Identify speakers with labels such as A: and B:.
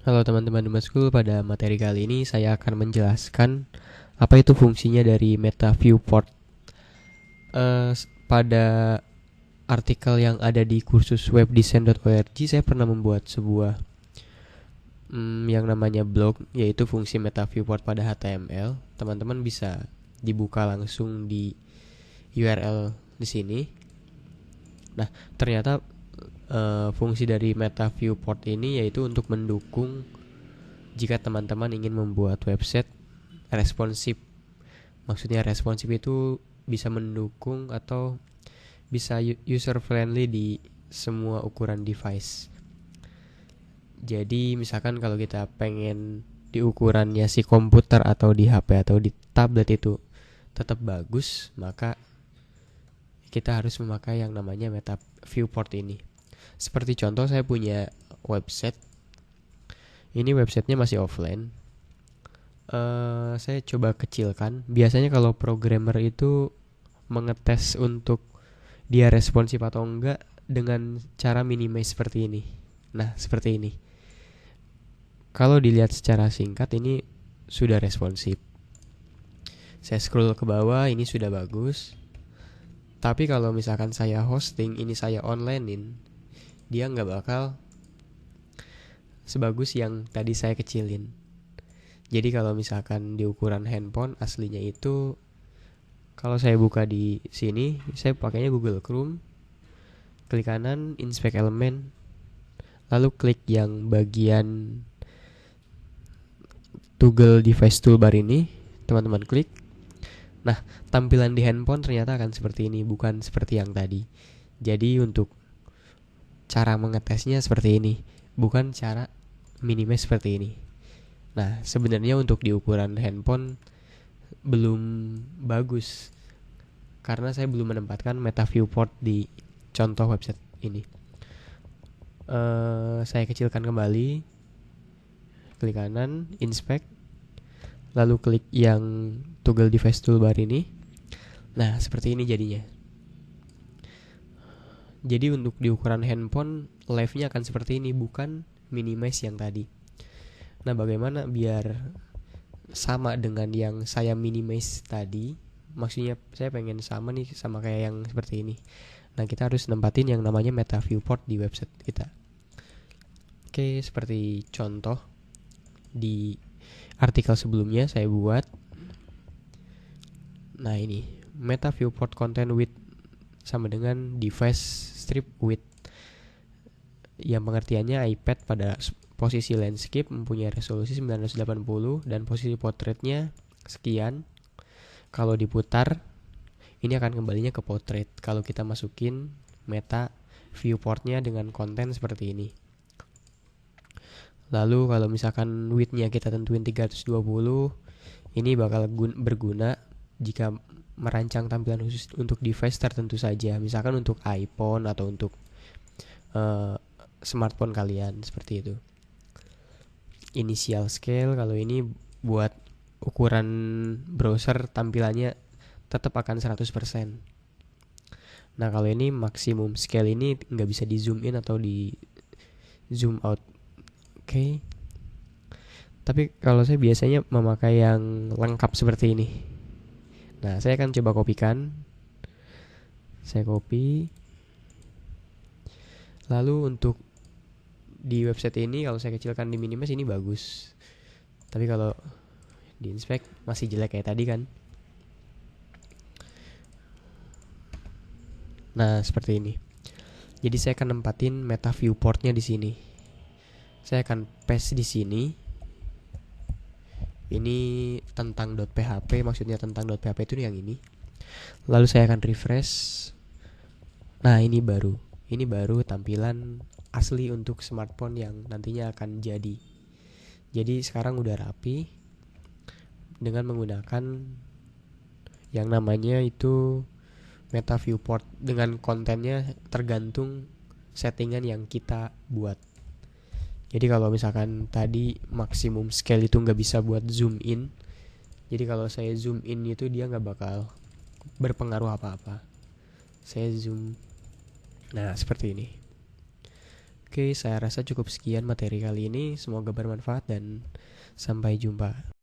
A: Halo teman-teman Duma School, pada materi kali ini saya akan menjelaskan apa itu fungsinya dari Meta Viewport. Pada artikel yang ada di kursus webdesign.org, saya pernah membuat sebuah yang namanya blog, yaitu fungsi Meta Viewport pada HTML. Teman-teman bisa dibuka langsung di URL di sini. Nah, ternyata fungsi dari Meta Viewport ini yaitu untuk mendukung jika teman-teman ingin membuat website responsif. Maksudnya responsif itu bisa mendukung atau bisa user friendly di semua ukuran device. Jadi misalkan kalau kita pengen di ukurannya si komputer atau di HP atau di tablet itu tetap bagus, maka kita harus memakai yang namanya Meta Viewport ini. Seperti contoh, saya punya website. Ini websitenya masih offline. Saya coba kecilkan. Biasanya kalau programmer itu mengetes untuk dia responsif atau enggak dengan cara minimize seperti ini. Nah, seperti ini. Kalau dilihat secara singkat ini sudah responsif. Saya scroll ke bawah, ini sudah bagus. Tapi kalau misalkan saya hosting, ini saya onlinein, dia nggak bakal sebagus yang tadi saya kecilin. Jadi kalau misalkan di ukuran handphone aslinya itu, kalau saya buka di sini, saya pakainya Google Chrome, klik kanan, inspect element, lalu klik yang bagian toggle device toolbar ini, teman-teman klik. Nah, tampilan di handphone ternyata akan seperti ini, bukan seperti yang tadi. Jadi untuk cara mengetesnya seperti ini, bukan cara minimize seperti ini. Nah, sebenarnya untuk di ukuran handphone belum bagus karena saya belum menempatkan Meta Viewport di contoh website ini. Saya kecilkan kembali, klik kanan, inspect, lalu klik yang toggle device toolbar ini. Nah, seperti ini jadinya. Jadi untuk di ukuran handphone, live-nya akan seperti ini, bukan minimize yang tadi. Nah, bagaimana biar sama dengan yang saya minimize tadi? Maksudnya saya pengen sama nih, sama kayak yang seperti ini. Nah, kita harus nempatin yang namanya Meta Viewport di website kita. Oke, seperti contoh di artikel sebelumnya saya buat. Nah, ini Meta Viewport Content Width sama dengan device strip width, yang pengertiannya iPad pada posisi landscape mempunyai resolusi 980 dan posisi portraitnya sekian. Kalau diputar, ini akan kembalinya ke portrait kalau kita masukin Meta Viewportnya dengan konten seperti ini. Lalu kalau misalkan width-nya kita tentuin 320, ini bakal berguna jika merancang tampilan khusus untuk device tertentu saja. Misalkan untuk iPhone atau untuk smartphone kalian, seperti itu. Initial scale, kalau ini buat ukuran browser tampilannya tetap akan 100%. Nah, kalau ini maksimum scale, ini nggak bisa di zoom in atau di zoom out. Oke. Tapi kalau saya biasanya memakai yang lengkap seperti ini. Nah, saya akan coba kopikan. Saya copy. Lalu untuk di website ini kalau saya kecilkan di minimize ini bagus. Tapi kalau di inspect masih jelek kayak tadi kan. Nah, seperti ini. Jadi saya akan nempatin Meta Viewportnya di sini. Saya akan paste di sini. Ini tentang .php, maksudnya tentang .php itu yang ini. Lalu saya akan refresh. Nah, ini baru tampilan asli untuk smartphone yang nantinya akan jadi. Jadi sekarang udah rapi dengan menggunakan yang namanya itu Meta Viewport, dengan kontennya tergantung settingan yang kita buat. Jadi kalau misalkan tadi maksimum scale itu nggak bisa buat zoom in, jadi kalau saya zoom in itu dia nggak bakal berpengaruh apa-apa. Saya zoom, nah seperti ini. Oke, saya rasa cukup sekian materi kali ini. Semoga bermanfaat dan sampai jumpa.